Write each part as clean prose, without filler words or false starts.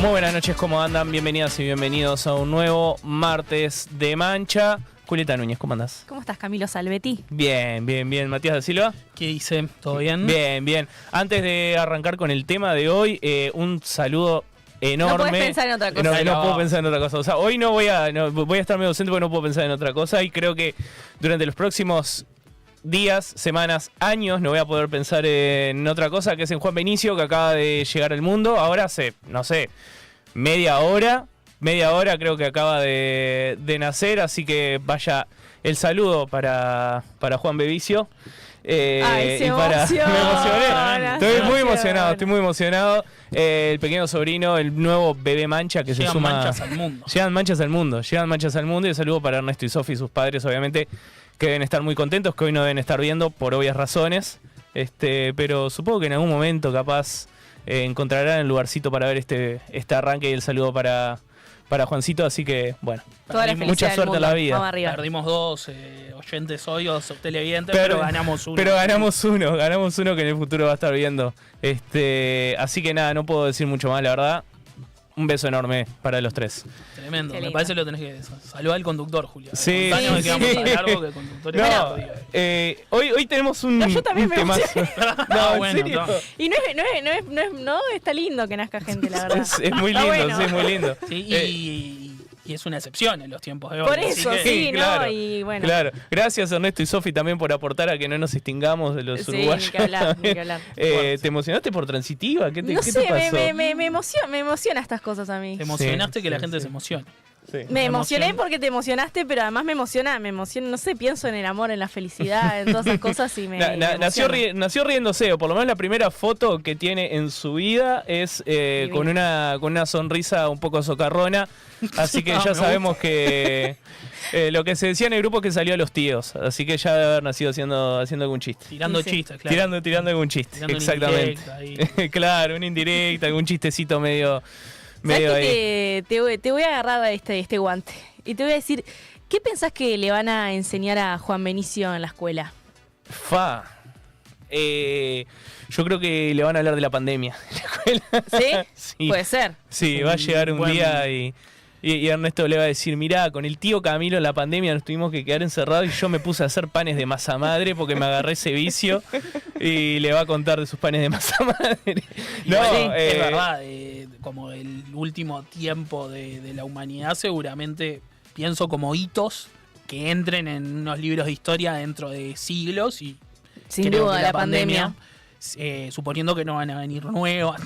Muy buenas noches, ¿cómo andan? Bienvenidas y bienvenidos a un nuevo martes de Mancha. Julieta Núñez, ¿cómo andás? ¿Cómo estás, Camilo Salvetti? Bien. Matías da Silva. ¿Qué dice? ¿Todo bien? Bien. Antes de arrancar con el tema de hoy, un saludo enorme. No puedes pensar en otra cosa. No puedo pensar en otra cosa. O sea, hoy voy a estar medio ausente porque no puedo pensar en otra cosa. Y creo que durante los próximos días, semanas, años, no voy a poder pensar en otra cosa, que es en Juan Benicio, que acaba de llegar al mundo. Ahora hace, no sé, media hora creo que acaba de nacer, así que vaya el saludo para Juan Bevicio. Ay, se me emocioné. Estoy muy emocionado. El pequeño sobrino, el nuevo bebé Mancha que se suma. Llegan manchas al mundo. Y un saludo para Ernesto y Sofi, sus padres, obviamente, que deben estar muy contentos, que hoy no deben estar viendo por obvias razones. Pero supongo que en algún momento capaz encontrarán el lugarcito para ver este arranque, y el saludo para Juancito, así que bueno, mucha suerte en la vida. Vamos arriba. Perdimos 2 oyentes hoy, 2 televidentes, pero ganamos uno. Pero ganamos uno que en el futuro va a estar viendo. Así que nada, no puedo decir mucho más, la verdad. Un beso enorme para los tres. Tremendo, me parece que lo tenés que saludar al conductor, Julia. Sí. Que vamos a hablar algo que el conductor hoy tenemos un yo también me temazo. Bueno, ¿en serio? Y no está lindo que nazca gente, la verdad. Es muy lindo, bueno. Sí, es muy lindo. Sí, y es una excepción en los tiempos de hoy. Por eso, sí, claro, ¿no? Y bueno. Claro. Gracias, Ernesto y Sofi, también por aportar a que no nos extingamos de los uruguayos. Ni que hablar. ¿Te emocionaste por Transitiva? ¿Qué te pasó? Me emociona estas cosas a mí. Te emocionaste que la gente se emocione. Sí. Me emocioné porque te emocionaste, pero además me emociona, no sé, pienso en el amor, en la felicidad, en todas esas cosas y me nació riéndose, o por lo menos la primera foto que tiene en su vida es con una sonrisa un poco socarrona, así que ya sabemos que lo que se decía en el grupo es que salió a los tíos, así que ya debe haber nacido haciendo algún chiste. Tirando chistes, claro. Tirando algún chiste, tirando exactamente. Claro, una indirecta, algún chistecito medio ahí. Te voy a agarrar a este guante y te voy a decir, ¿qué pensás que le van a enseñar a Juan Benicio en la escuela? Yo creo que le van a hablar de la pandemia en la escuela. ¿Sí? Sí. Puede ser. Sí, va a llegar un día y Ernesto le va a decir, mirá, con el tío Camilo en la pandemia nos tuvimos que quedar encerrados y yo me puse a hacer panes de masa madre porque me agarré ese vicio, y le va a contar de sus panes de masa madre. Es verdad, como el último tiempo de la humanidad, seguramente pienso como hitos que entren en unos libros de historia dentro de siglos, y sin duda la pandemia. Suponiendo que no van a venir nuevos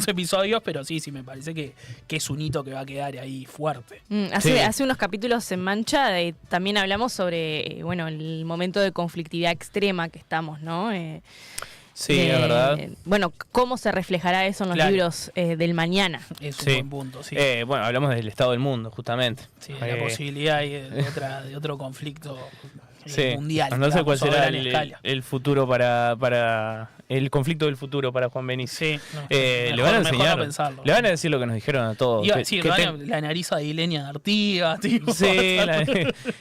episodios, pero sí, me parece que es un hito que va a quedar ahí fuerte. Hace unos capítulos en Mancha también hablamos sobre el momento de conflictividad extrema que estamos, ¿no? Sí, es verdad. Bueno, ¿cómo se reflejará eso en los libros del mañana? Es un buen punto, sí. Hablamos del estado del mundo, justamente. Sí, la posibilidad de otro conflicto mundial. No sé cuál será el futuro para el conflicto del futuro para Juan Benicio. Sí, le van a enseñar, le van a decir lo que nos dijeron a todos. La nariz adilenia de Artigas. Sí,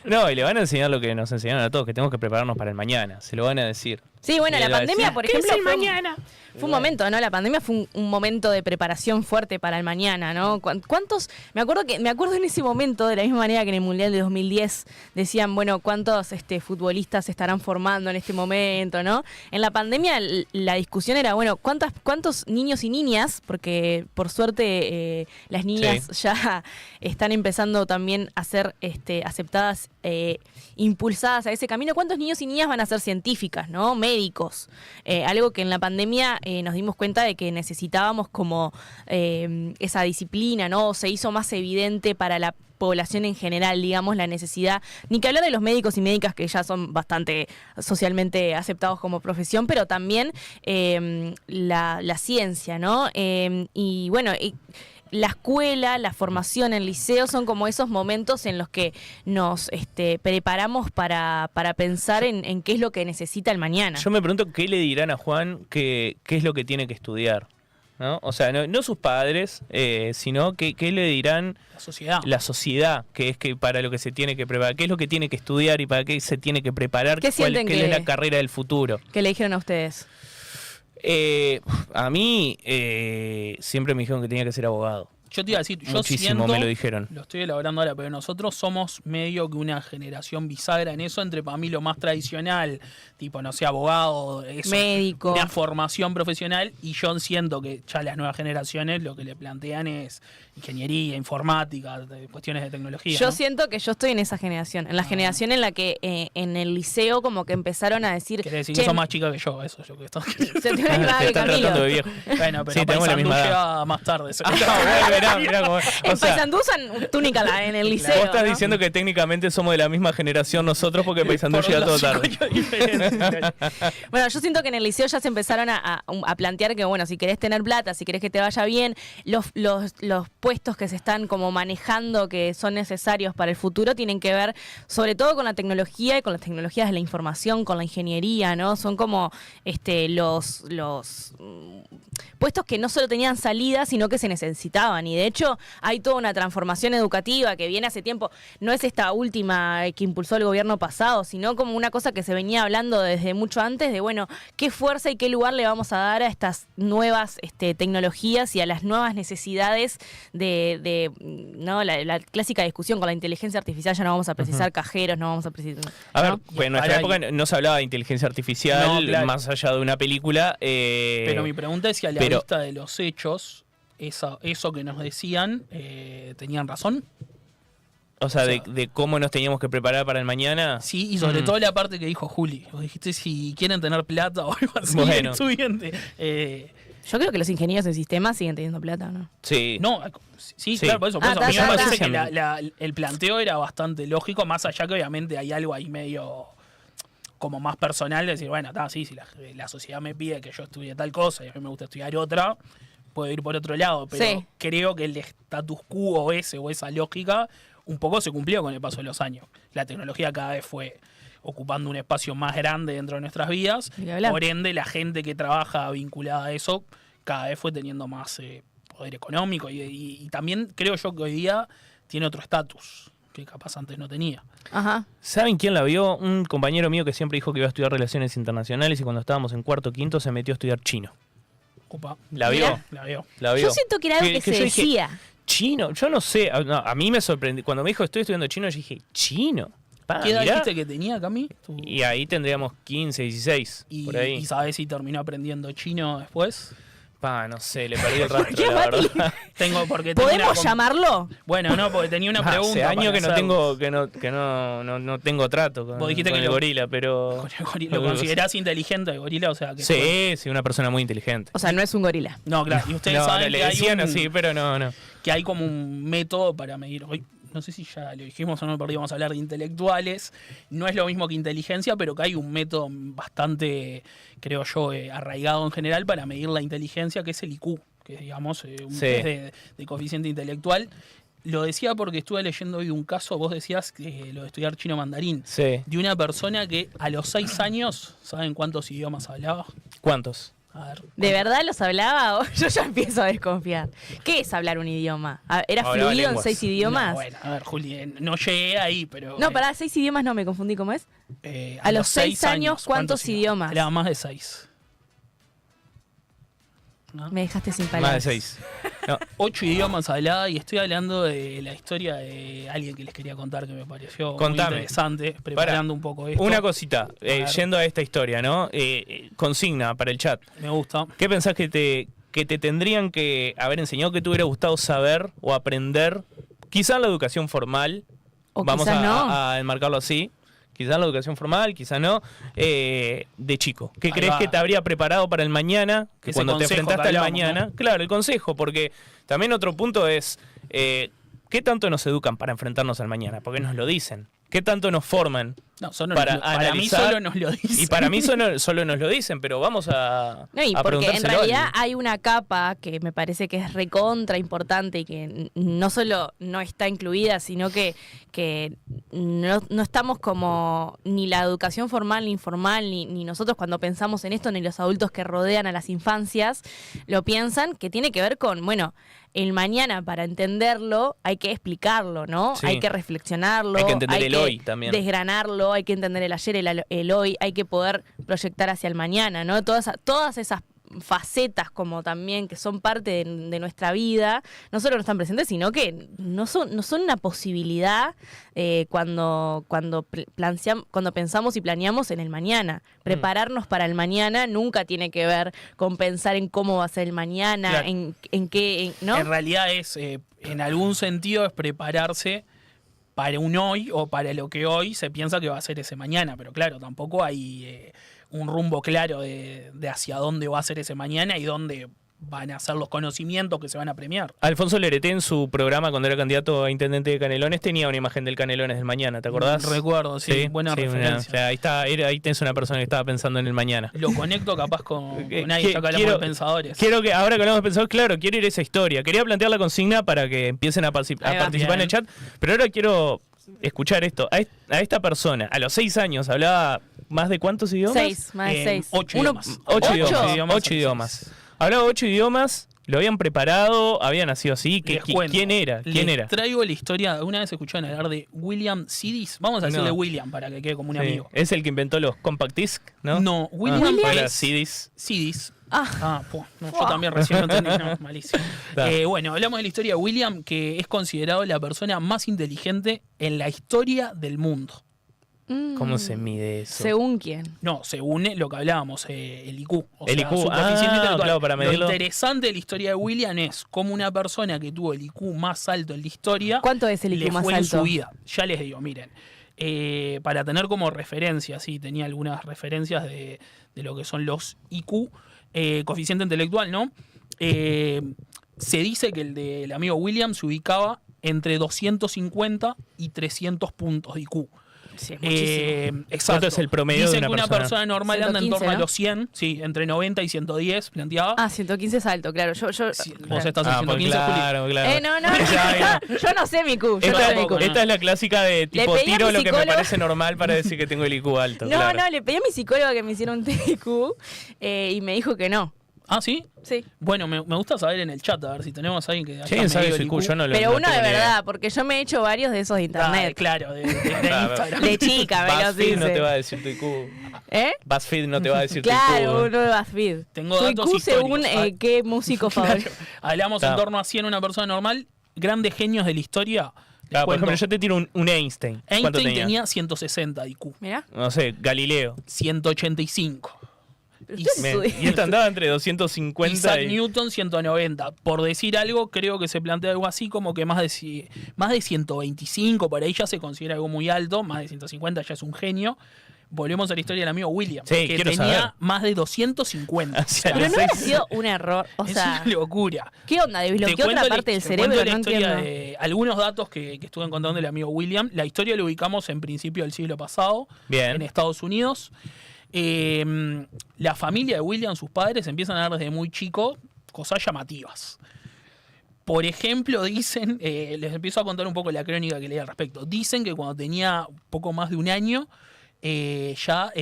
y le van a enseñar lo que nos enseñaron a todos, que tenemos que prepararnos para el mañana. Se lo van a decir. Sí, la pandemia, por ejemplo, fue un momento, ¿no? La pandemia fue un momento de preparación fuerte para el mañana, ¿no? ¿Cuántos? Me acuerdo en ese momento, de la misma manera que en el Mundial de 2010 decían, ¿cuántos futbolistas se estarán formando en este momento, ¿no? En la pandemia la discusión era, ¿cuántos niños y niñas? Porque por suerte las niñas ya están empezando también a ser aceptadas, impulsadas a ese camino. ¿Cuántos niños y niñas van a ser científicas, ¿no? Médicos. Algo que en la pandemia nos dimos cuenta de que necesitábamos como esa disciplina, ¿no? Se hizo más evidente para la población en general, digamos, la necesidad, ni que hablar de los médicos y médicas que ya son bastante socialmente aceptados como profesión, pero también la ciencia, ¿no? La escuela, la formación, el liceo son como esos momentos en los que nos preparamos para pensar en qué es lo que necesita el mañana. Yo me pregunto qué le dirán a Juan, qué es lo que tiene que estudiar, ¿no? O sea, no sus padres, sino qué le dirán la sociedad, que es que para lo que se tiene que preparar, qué es lo que tiene que estudiar y para qué se tiene que preparar, qué es la carrera del futuro. ¿Qué le dijeron a ustedes? A mí siempre me dijeron que tenía que ser abogado. Yo te iba a decir, yo Muchísimo siento, me lo dijeron. Lo estoy elaborando ahora, pero nosotros somos medio que una generación bisagra en eso, entre para mí lo más tradicional, tipo, no sé, abogado, eso, médico, una formación profesional, y yo siento que ya las nuevas generaciones lo que le plantean es ingeniería, informática, cuestiones de tecnología. Yo ¿no? siento que yo estoy en esa generación, en la generación en la que en el liceo como que empezaron a decir... Quiere decir que sos más chica que yo, eso yo que estoy. Se te está tratando de viejo. Bueno, pero sí, tenemos la misma llega más tarde. Mirá cómo, en Paysandú usan túnica en el liceo. Vos estás ¿no? diciendo que técnicamente somos de la misma generación nosotros porque Paysandú llega todo tarde. Bueno, yo siento que en el liceo ya se empezaron a plantear que, bueno, si querés tener plata, si querés que te vaya bien, los puestos que se están como manejando que son necesarios para el futuro tienen que ver sobre todo con la tecnología y con las tecnologías de la información, con la ingeniería, ¿no? Son como los puestos que no solo tenían salida, sino que se necesitaban. Y de hecho hay toda una transformación educativa que viene hace tiempo. No es esta última que impulsó el gobierno pasado, sino como una cosa que se venía hablando desde mucho antes de, bueno, qué fuerza y qué lugar le vamos a dar a estas nuevas tecnologías y a las nuevas necesidades de ¿no? La clásica discusión con la inteligencia artificial. Ya no vamos a precisar cajeros, no vamos a precisar... ¿no? A ver, pues en nuestra época no se hablaba de inteligencia artificial, no, claro, más allá de una película. Pero mi pregunta es si a la vista de los hechos, eso que nos decían, ¿tenían razón? O sea, de cómo nos teníamos que preparar para el mañana. Sí, y sobre todo la parte que dijo Juli. Vos dijiste si quieren tener plata o algo así. Bueno. Estudiante. Yo creo que los ingenieros en sistemas siguen teniendo plata, ¿no? Sí. No, sí, claro, por eso. A mí me parece que el planteo era bastante lógico, más allá que obviamente hay algo ahí medio como más personal, de decir, bueno, sí, si la sociedad me pide que yo estudie tal cosa y a mí me gusta estudiar otra, puedo ir por otro lado, pero creo que el status quo ese o esa lógica un poco se cumplió con el paso de los años. La tecnología cada vez fue ocupando un espacio más grande dentro de nuestras vidas, por ende la gente que trabaja vinculada a eso cada vez fue teniendo más poder económico y también creo yo que hoy día tiene otro estatus que capaz antes no tenía. Ajá. ¿Saben quién la vio? Un compañero mío que siempre dijo que iba a estudiar Relaciones Internacionales y cuando estábamos en cuarto o quinto se metió a estudiar chino. Opa. ¿La vio? La vio. Yo siento que era algo que se decía. Dije, chino, yo no sé, a mí me sorprendió. Cuando me dijo estoy estudiando chino, yo dije, ¿chino? ¿Qué edad dijiste que tenía, Cami? Y ahí tendríamos 15, 16, por ahí. ¿Y sabés si terminó aprendiendo chino después? No sé, le perdí el rastro, la verdad. ¿Podemos llamarlo? Bueno, no, porque tenía una pregunta. Hace años que no tengo trato con el gorila, pero... Con el gorila. ¿Lo considerás inteligente el gorila? O sea, que sí, una persona muy inteligente. O sea, no es un gorila. No, claro. Y ustedes saben le que decían así, pero no. Que hay como un método para medir... Hoy, no sé si ya lo dijimos o no, pero íbamos a hablar de intelectuales. No es lo mismo que inteligencia, pero que hay un método bastante, creo yo, arraigado en general para medir la inteligencia, que es el IQ, que es, digamos, un test de coeficiente intelectual. Lo decía porque estuve leyendo hoy un caso, vos decías que lo de estudiar chino mandarín, de una persona que a los 6 años, ¿saben cuántos idiomas hablaba? ¿Cuántos? A ver, ¿de verdad los hablaba? Yo ya empiezo a desconfiar. ¿Qué es hablar un idioma? ¿Era fluido en 6 idiomas? No, bueno, a ver, Juli, no llegué ahí, pero... No, pará, 6 idiomas no, me confundí, ¿cómo es? A los 6 años, ¿cuántos idiomas? Era más de 6. ¿No? Me dejaste sin palabras. Más de 6. No. 8 idiomas hablaba y estoy hablando de la historia de alguien que les quería contar que me pareció muy interesante, preparando un poco esto. Una cosita, yendo a esta historia, ¿no? Consigna para el chat. Me gusta. ¿Qué pensás que te tendrían que haber enseñado, que te hubiera gustado saber o aprender? Quizá en la educación formal, o vamos a enmarcarlo así. Quizás la educación formal, quizás no, de chico. ¿Qué crees que te habría preparado para el mañana? Que cuando te enfrentaste al mañana. ¿No? Claro, el consejo, porque también otro punto es, ¿qué tanto nos educan para enfrentarnos al mañana? Porque nos lo dicen. ¿Qué tanto nos forman? No, para mí solo nos lo dicen. Y para mí solo nos lo dicen, pero vamos a porque en realidad hay una capa que me parece que es recontra importante y que no solo no está incluida, sino que no estamos como ni la educación formal ni informal, ni nosotros cuando pensamos en esto, ni los adultos que rodean a las infancias, lo piensan, que tiene que ver con, bueno, el mañana para entenderlo hay que explicarlo, ¿no? Sí. Hay que reflexionarlo. Hay que entender el hoy también. Desgranarlo, hay que entender el ayer, el hoy, hay que poder proyectar hacia el mañana, ¿no? Todas esas facetas como también que son parte de nuestra vida, no solo no están presentes, sino que no son una posibilidad cuando pensamos y planeamos en el mañana. Prepararnos para el mañana nunca tiene que ver con pensar en cómo va a ser el mañana, claro. en qué, ¿no? En realidad es, en algún sentido, es prepararse para un hoy o para lo que hoy se piensa que va a ser ese mañana, pero claro, tampoco hay un rumbo claro de hacia dónde va a ser ese mañana y dónde van a ser los conocimientos que se van a premiar. Alfonso Lerete en su programa cuando era candidato a intendente de Canelones tenía una imagen del Canelones del mañana, ¿te acordás? Recuerdo, sí, buena referencia. O sea, ahí tenés una persona que estaba pensando en el mañana. Lo conecto capaz con ahí, ya que hablamos de pensadores. Quiero que, ahora que hablamos de pensadores, claro, quiero ir a esa historia. Quería plantear la consigna para que empiecen a participar en el chat, pero ahora quiero escuchar esto. A esta persona, a los 6 años, hablaba más de ¿cuántos idiomas? 6, más de 6. 8 idiomas. 8 idiomas. Hablaba 8 idiomas, lo habían preparado, había nacido así. ¿Quién era? Traigo la historia. Una vez escucharon hablar de William Sidis. Vamos a decirle William para que quede como un amigo. Es el que inventó los compact disc, ¿no? No, William era Sidis. Yo también recién lo entendí. No, malísimo. Bueno, hablamos de la historia de William, que es considerado la persona más inteligente en la historia del mundo. ¿Cómo se mide eso? ¿Según quién? No, según lo que hablábamos, el IQ. El IQ, su coeficiente intelectual. Claro, para medirlo. Lo interesante de la historia de William es cómo una persona que tuvo el IQ más alto en la historia... ¿Cuánto es el IQ más alto? En su vida. Ya les digo, miren. Para tener como referencia, sí, tenía algunas referencias de lo que son los IQ, coeficiente intelectual, ¿no? Se dice que el del amigo William se ubicaba entre 250 y 300 puntos de IQ. Sí, exacto. ¿Cuánto es el promedio Dicen de una que persona? Una persona normal 115, anda en torno ¿no? a los 100, sí, entre 90 y 110, planteaba. 115 es alto, claro. Vos estás en 115, claro. No. Yo no sé mi IQ. Esta es la clásica de tipo tiro lo que me parece normal para decir que tengo el IQ alto. No, le pedí a mi psicóloga que me hiciera un test de IQ y me dijo que no. ¿Ah, sí? Sí. Bueno, me gusta saber en el chat, a ver si tenemos a alguien que haya sabe su IQ, yo no lo Pero no uno de verdad, porque yo me he hecho varios de esos de internet. Claro, de Instagram. De chica, me los BuzzFeed no te va a decir tu IQ. BuzzFeed no te va a decir tu IQ. Claro, uno de BuzzFeed. Tengo tu datos IQ históricos. según qué músico favorito. Hablamos en torno a 100 una persona normal, grandes genios de la historia. Claro, por ejemplo, yo te tiro un Einstein. ¿Cuánto tenía 160 IQ. Mirá. No sé, Galileo. 185. Y esto andaba entre 250 Isaac Newton 190. Por decir algo, creo que se plantea algo así como que más de 125, por ahí ya se considera algo muy alto, más de 150 ya es un genio. Volvemos a la historia del amigo William, que tenía más de 250. Pero no ha sido un error, es una locura. ¿Qué onda? ¿Desbloqueó otra parte del cerebro? No entiendo. Algunos datos que estuve encontrando del amigo William. La historia la ubicamos en principio del siglo pasado, en Estados Unidos. La familia de William, sus padres, empiezan a dar desde muy chico cosas llamativas. Por ejemplo, dicen, les empiezo a contar un poco la crónica que leí al respecto. Dicen que cuando tenía poco más de un año ya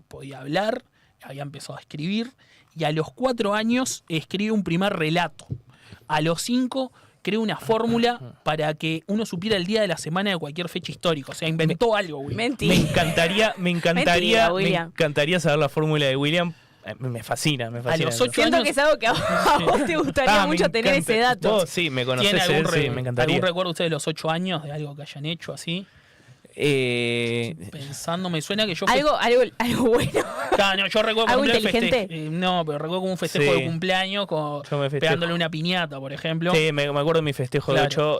podía hablar, había empezado a escribir, y a los 4 años escribe un primer relato. A los 5 creó una fórmula para que uno supiera el día de la semana de cualquier fecha histórica. O sea, inventó algo, William. Mentira. Me encantaría saber la fórmula de William. Me fascina. A los 8 Siento años... que es algo que a vos te gustaría mucho tener ese dato. Vos sí, me conocés, me encantaría. ¿Algún recuerdo ustedes de los 8 años de algo que hayan hecho así? Pensando, me suena que yo... Algo bueno. No, yo recuerdo ¿Algo inteligente? Pero recuerdo como un festejo de cumpleaños pegándole una piñata, por ejemplo. Sí, me acuerdo de mi festejo de 8,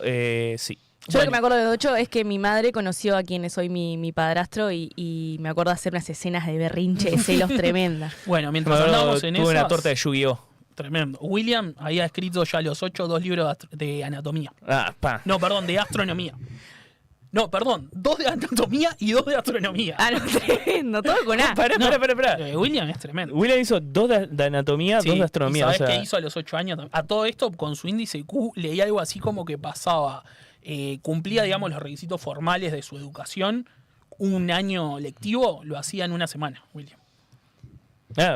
sí. Yo lo que me acuerdo de 8 es que mi madre conoció a quien es hoy mi padrastro y me acuerdo de hacer unas escenas de berrinche, de celos tremendas. Bueno, mientras andábamos en eso... Tuve una torta de Yu-Gi-Oh! Tremendo. William había escrito ya a los 8 2 libros de anatomía. No, perdón, de astronomía. No, perdón, 2 de anatomía y 2 de astronomía. Tremendo, todo con A. Pará. William es tremendo. William hizo 2 de anatomía, 2 de astronomía. ¿Sabés qué hizo a los 8 años? A todo esto, con su índice Q, leía algo así como que pasaba, cumplía, digamos, los requisitos formales de su educación. Un año lectivo lo hacía en una semana, William.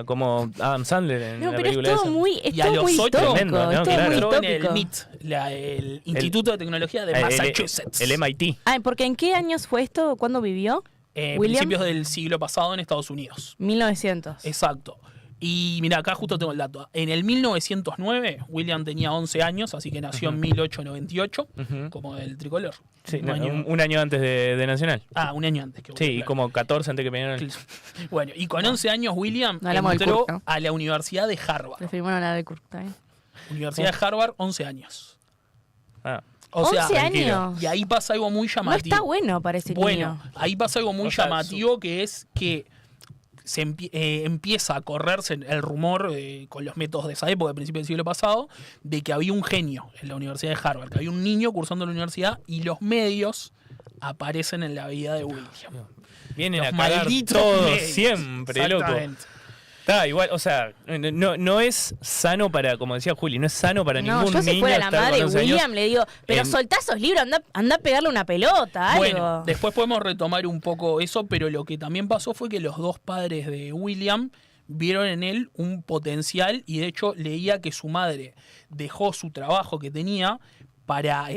Como Adam Sandler en la pero película es todo esa. muy Y a los 8 tremendo, ¿no? entró en el MIT, el Instituto de Tecnología de Massachusetts. El MIT. ¿Porque en qué años fue esto? ¿Cuándo vivió? Principios del siglo pasado en Estados Unidos. 1900. Exacto. Y mira, acá justo tengo el dato. En el 1909, William tenía 11 años, así que nació en 1898, como el tricolor. Sí, un año antes de Nacional. Un año antes. Sí, y como 14 antes que Peñarol. Bueno, y con 11 años William entró a la Universidad de Harvard. Preferimos hablar de Kurt, ¿está bien? Universidad de Harvard, 11 años. O sea, 11 años. Y ahí pasa algo muy llamativo. No está bueno para ese niño. Bueno, ahí pasa algo muy llamativo, que es que se empieza a correrse el rumor con los métodos de esa época, de principio del siglo pasado, de que había un genio en la Universidad de Harvard, que había un niño cursando la universidad y los medios aparecen en la vida de William. Vienen a cagar todo siempre, loco. Está igual, o sea, no es sano para, como decía Juli, no es sano para ningún niño. Yo si fuera la madre de William le digo, pero soltá esos libros, anda a pegarle una pelota, algo. Bueno, después podemos retomar un poco eso, pero lo que también pasó fue que los dos padres de William vieron en él un potencial y de hecho leía que su madre dejó su trabajo que tenía para,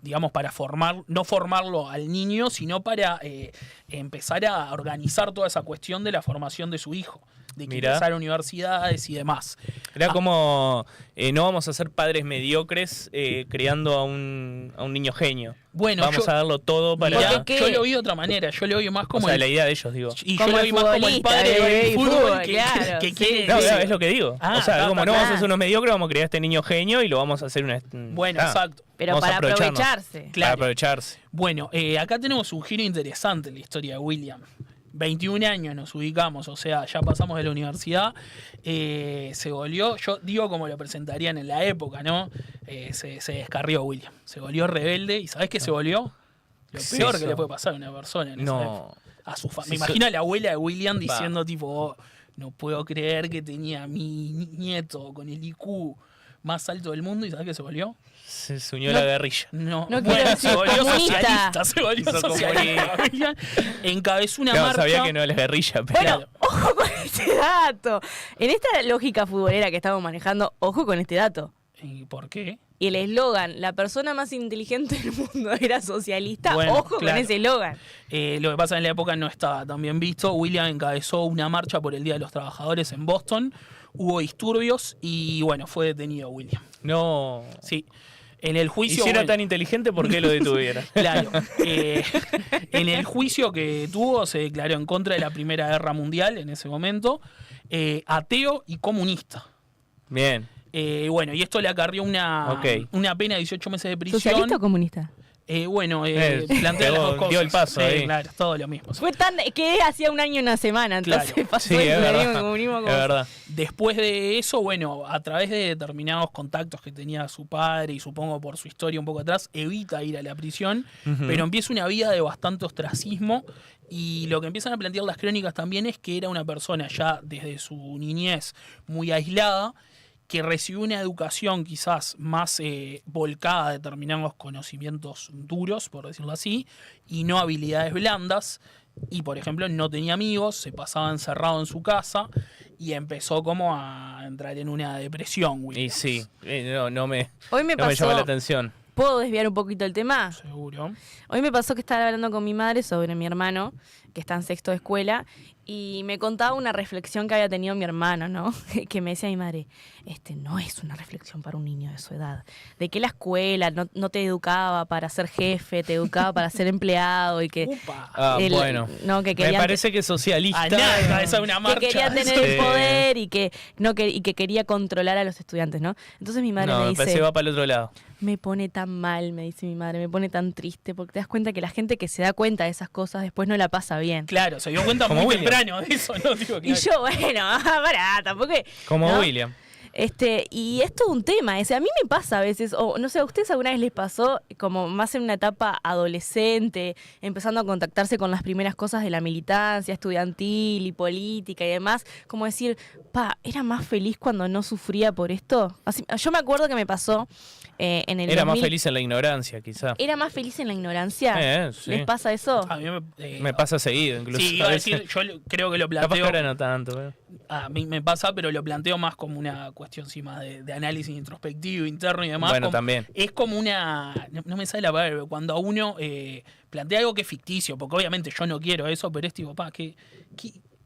digamos, para no formarlo al niño, sino para empezar a organizar toda esa cuestión de la formación de su hijo, de que ingresara a universidades y demás. Era como, no vamos a ser padres mediocres criando a un niño genio. Bueno, vamos a darlo todo para... Yo lo vi de otra manera, yo lo vi más como... O sea, la idea de ellos, digo. Y yo lo vi más como el padre de fútbol que quiere... No, es lo que digo. O sea, como no vamos a ser unos mediocres, vamos a criar a este niño genio y lo vamos a hacer una... Bueno, exacto. Pero para aprovecharse. Claro. Para aprovecharse. Bueno, acá tenemos un giro interesante en la historia de William. 21 años nos ubicamos, o sea, ya pasamos de la universidad, se volvió, yo digo como lo presentarían en la época, ¿no? Se descarrió William, se volvió rebelde, ¿y sabés qué se volvió? Lo peor que le puede pasar a una persona en esa época. A su me imagino a la abuela de William diciendo tipo, no puedo creer que tenía a mi nieto con el IQ más alto del mundo, ¿y sabés qué se volvió? Se unió a la guerrilla. No quiero decir comunista. Se volvió socialista. Encabezó una marcha. Sabía que no era guerrilla, pero... Bueno, ojo con este dato. En esta lógica futbolera que estamos manejando, ojo con este dato. ¿Y por qué? Y el eslogan, la persona más inteligente del mundo era socialista, bueno, ojo con ese eslogan. Lo que pasa en la época no estaba tan bien visto. William encabezó una marcha por el Día de los Trabajadores en Boston. Hubo disturbios y bueno, fue detenido William. No. Sí. En el juicio... Y si era tan inteligente, ¿por qué lo detuvieron? Claro. En el juicio que tuvo se declaró en contra de la Primera Guerra Mundial en ese momento, ateo y comunista. Bien. Bueno, y esto le acarrió una pena de 18 meses de prisión. ¿Socialista o comunista? Plantea las dos cosas. Dio el paso ahí. Claro, todo lo mismo. Fue tan que hacía un año y una semana, entonces claro. pasó el comunismo. Es verdad. Después de eso, bueno, a través de determinados contactos que tenía su padre y supongo por su historia un poco atrás, evita ir a la prisión, pero empieza una vida de bastante ostracismo y lo que empiezan a plantear las crónicas también es que era una persona ya desde su niñez muy aislada, que recibió una educación quizás más volcada a determinados conocimientos duros, por decirlo así, y no habilidades blandas. Y, por ejemplo, no tenía amigos, se pasaba encerrado en su casa y empezó como a entrar en una depresión. William. Y sí, no me pasó, llama la atención. ¿Puedo desviar un poquito el tema? Seguro. Hoy me pasó que estaba hablando con mi madre sobre mi hermano, que está en sexto de escuela, y me contaba una reflexión que había tenido mi hermano, ¿no? Que me decía mi madre, no es una reflexión para un niño de su edad, de que la escuela no te educaba para ser jefe, te educaba para ser empleado y que... Bueno, no, que me parece que socialista... esa es una marcha. Que quería tener el poder y que quería controlar a los estudiantes, ¿no? Entonces mi madre me dice... se va para el otro lado. Me pone tan mal, me dice mi madre, me pone tan triste, porque te das cuenta que la gente que se da cuenta de esas cosas después no la pasa bien. Claro, se dio cuenta muy temprano de eso, ¿no? Digo, claro. Y yo, pará, tampoco... Como ¿no? William. Y es todo un tema ese. A mí me pasa a veces, o no sé, ¿a ustedes alguna vez les pasó como más en una etapa adolescente, empezando a contactarse con las primeras cosas de la militancia estudiantil y política y demás? Como decir, era más feliz cuando no sufría por esto. Así, yo me acuerdo que me pasó en el Era 2000, más feliz en la ignorancia, quizá. ¿Era más feliz en la ignorancia? Sí. ¿Les pasa eso? A mí me pasa seguido, incluso. Sí, iba a decir, yo creo que lo planteo... Capaz que ahora no tanto, pero... A mí me pasa, pero lo planteo más como una cuestión más de análisis introspectivo, interno y demás. Bueno, también. Es como una... No me sale la palabra, pero cuando a uno plantea algo que es ficticio, porque obviamente yo no quiero eso, pero es tipo,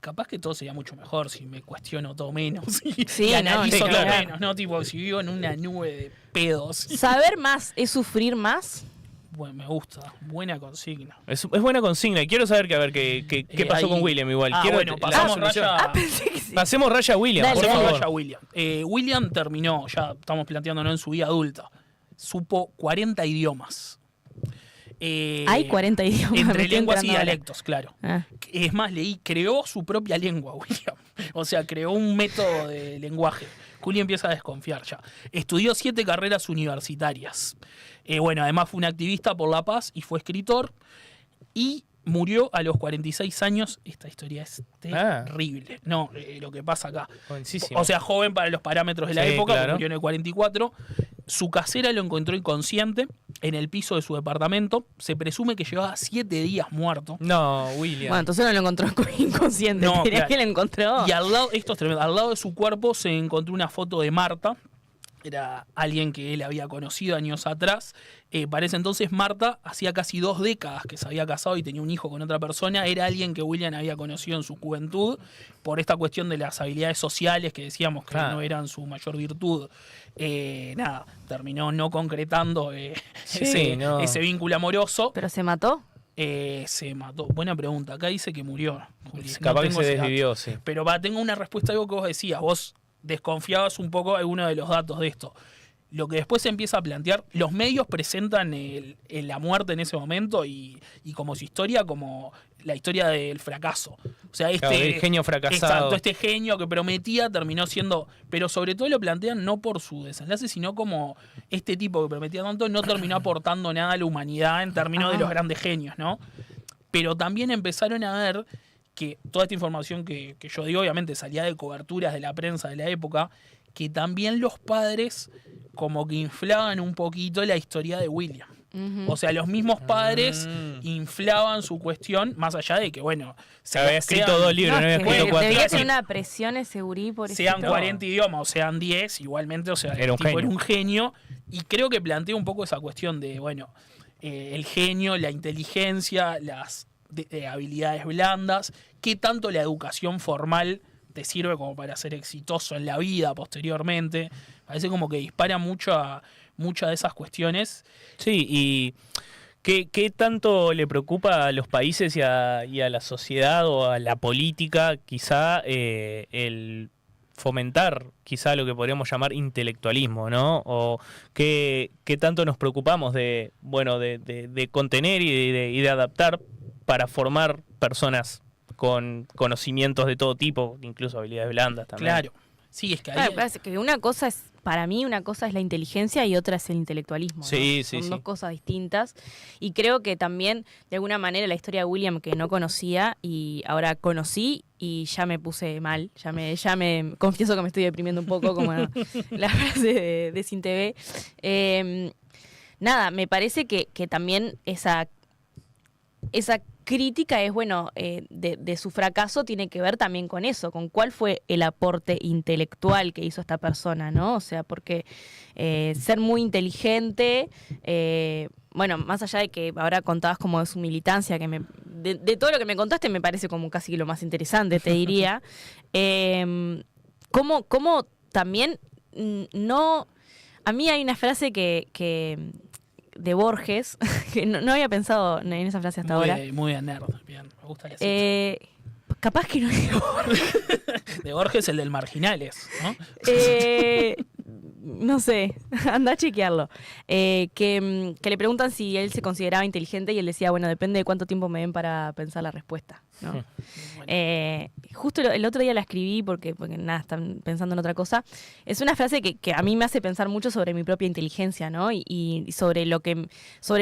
capaz que todo sería mucho mejor si me cuestiono todo menos y analizo todo menos, ¿no? Tipo, si vivo en una nube de pedos. ¿Saber más es sufrir más? Bueno, me gusta. Buena consigna. Es buena consigna. Y quiero saber qué pasó con William igual. Pasemos raya a William, Dale, por favor. Raya a William. William terminó, ya estamos planteándonos en su vida adulta. Supo 40 idiomas. Hay 40 idiomas. Entre lenguas y dialectos, claro. Ah. Es más, creó su propia lengua, William. O sea, creó un método de lenguaje. Juli empieza a desconfiar ya. Estudió 7 carreras universitarias. Bueno, además fue un activista por la paz y fue escritor. Y murió a los 46 años. Esta historia es terrible. No, lo que pasa acá. Jovencísimo. O sea, joven para los parámetros de la época, claro. murió en el 44. Su casera lo encontró inconsciente en el piso de su departamento. Se presume que llevaba 7 días muerto. No, William. Bueno, entonces no lo encontró inconsciente. No, Diría claro. que lo encontró. Y al lado, esto es tremendo, al lado de su cuerpo se encontró una foto de Marta. Era alguien que él había conocido años atrás. Para ese entonces Marta hacía casi 2 décadas que se había casado y tenía un hijo con otra persona. Era alguien que William había conocido en su juventud por esta cuestión de las habilidades sociales que decíamos que no eran su mayor virtud. Nada, terminó no concretando ese vínculo amoroso. ¿Pero se mató? Se mató. Buena pregunta. Acá dice que murió. Juli. Capaz No que tengo se ese dato. desvivió, sí. Pero tengo una respuesta a algo que vos decías. Vos desconfiabas un poco alguno de los datos de esto. Lo que después se empieza a plantear, los medios presentan la muerte en ese momento y como su historia, como la historia del fracaso. O sea, el genio fracasado. Exacto, este genio que prometía terminó siendo, pero sobre todo lo plantean no por su desenlace, sino como este tipo que prometía tanto no terminó aportando nada a la humanidad en términos de los grandes genios, ¿no? Pero también empezaron a ver que toda esta información que yo digo, obviamente salía de coberturas de la prensa de la época, que también los padres como que inflaban un poquito la historia de William. O sea, los mismos padres inflaban su cuestión, más allá de que, bueno... Se había escrito 2 libros, no había escrito 4. Debía tener una presión ese gurí por eso. Sean 40 idiomas o sean 10, igualmente, o sea, era un genio. Y creo que plantea un poco esa cuestión de, bueno, el genio, la inteligencia, las habilidades blandas, qué tanto la educación formal te sirve como para ser exitoso en la vida posteriormente. Parece como que dispara muchas de esas cuestiones. Sí, y ¿qué tanto le preocupa a los países y a la sociedad o a la política quizá el fomentar quizá lo que podríamos llamar intelectualismo, ¿no? O qué tanto nos preocupamos de contener y de adaptar para formar personas con conocimientos de todo tipo, incluso habilidades blandas también. Claro. Sí, es que ahí... que una cosa es, para mí, una cosa es la inteligencia y otra es el intelectualismo, ¿no? Son dos cosas distintas. Y creo que también, de alguna manera, la historia de William que no conocía y ahora conocí y ya me puse mal. Ya me confieso que me estoy deprimiendo un poco, como la frase de Sin TV. Nada, me parece que también esa crítica es, de su fracaso tiene que ver también con eso, con cuál fue el aporte intelectual que hizo esta persona, ¿no? O sea, porque ser muy inteligente, más allá de que ahora contabas como de su militancia, que de todo lo que me contaste me parece como casi lo más interesante, te diría, cómo también no... A mí hay una frase que de Borges, que no había pensado en esa frase hasta ahora. Muy bien, nerd. Bien, me gusta que capaz que no es de Borges. De Borges, el del Marginales, ¿no? No sé, anda a chequearlo. Que le preguntan si él se consideraba inteligente y él decía, bueno, depende de cuánto tiempo me den para pensar la respuesta, ¿no? Justo el otro día la escribí porque nada, están pensando en otra cosa. Es una frase que a mí me hace pensar mucho sobre mi propia inteligencia, ¿no? Y sobre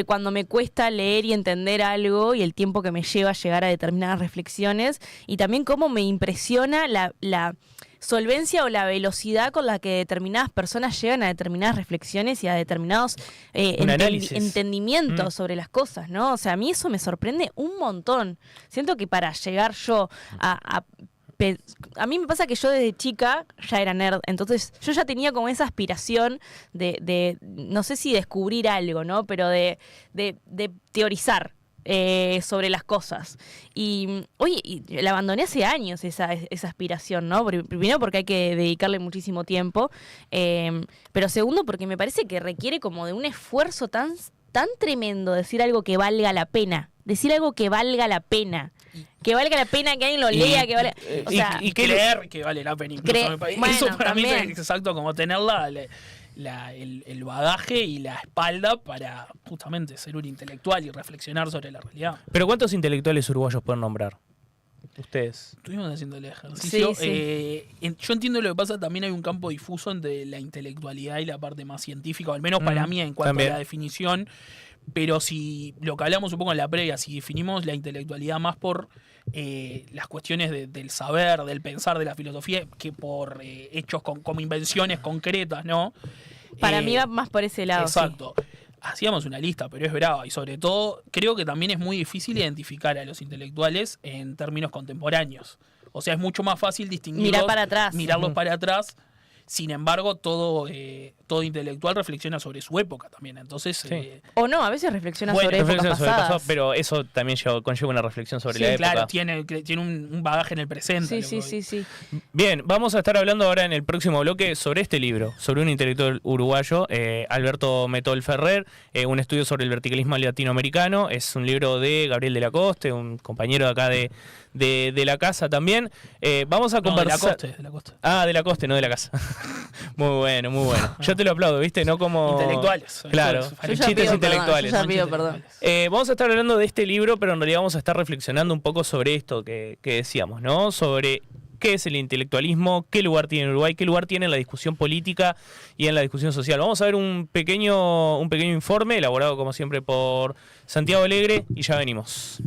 cuando me cuesta leer y entender algo y el tiempo que me lleva a llegar a determinadas reflexiones y también cómo me impresiona la solvencia o la velocidad con la que determinadas personas llegan a determinadas reflexiones y a determinados entendimientos sobre las cosas, ¿no? O sea, a mí eso me sorprende un montón. Siento que para llegar yo a mí me pasa que yo desde chica ya era nerd, entonces yo ya tenía como esa aspiración de no sé si descubrir algo, ¿no? Pero de teorizar. sobre las cosas. Y, oye, la abandoné hace años esa aspiración, ¿no? Primero porque hay que dedicarle muchísimo tiempo, pero segundo porque me parece que requiere como de un esfuerzo tan tremendo decir algo que valga la pena. Decir algo que valga la pena. Que valga la pena que alguien lo lea, que valga... O sea, y creer que vale la pena. Incluso eso para mí es exacto, como tener el bagaje y la espalda para justamente ser un intelectual y reflexionar sobre la realidad. Pero ¿cuántos intelectuales uruguayos pueden nombrar? Ustedes. Estuvimos haciendo el ejercicio. Sí. Yo entiendo lo que pasa, también hay un campo difuso entre la intelectualidad y la parte más científica, o al menos para mí en cuanto también a la definición. Pero si lo que hablamos un poco en la previa, si definimos la intelectualidad más por las cuestiones del saber, del pensar, de la filosofía, que por hechos como invenciones concretas, ¿no? Para mí va más por ese lado. Exacto. Sí. Hacíamos una lista, pero es brava. Y sobre todo, creo que también es muy difícil identificar a los intelectuales en términos contemporáneos. O sea, es mucho más fácil distinguirlos. Mirar para atrás. Mirarlos para atrás. Sin embargo, todo intelectual reflexiona sobre su época también. Entonces, sí. O no, a veces reflexiona sobre épocas pasadas. Pero eso también conlleva una reflexión sobre la época. Claro, tiene un bagaje en el presente. Sí. Bien, vamos a estar hablando ahora en el próximo bloque sobre este libro, sobre un intelectual uruguayo, Alberto Metol Ferrer, un estudio sobre el verticalismo latinoamericano. Es un libro de Gabriel de la Coste, un compañero de acá de la casa también. Vamos a conversar... De la Coste. Ah, de la Coste, no de la casa. Muy bueno, muy bueno. Yo te lo aplaudo, ¿viste? No como... Intelectuales. Claro, chistes intelectuales. Perdón. Vamos a estar hablando de este libro, pero en realidad vamos a estar reflexionando un poco sobre esto que decíamos, ¿no? Sobre qué es el intelectualismo, qué lugar tiene en Uruguay, qué lugar tiene en la discusión política y en la discusión social. Vamos a ver un pequeño informe elaborado como siempre por Santiago Alegre y ya venimos.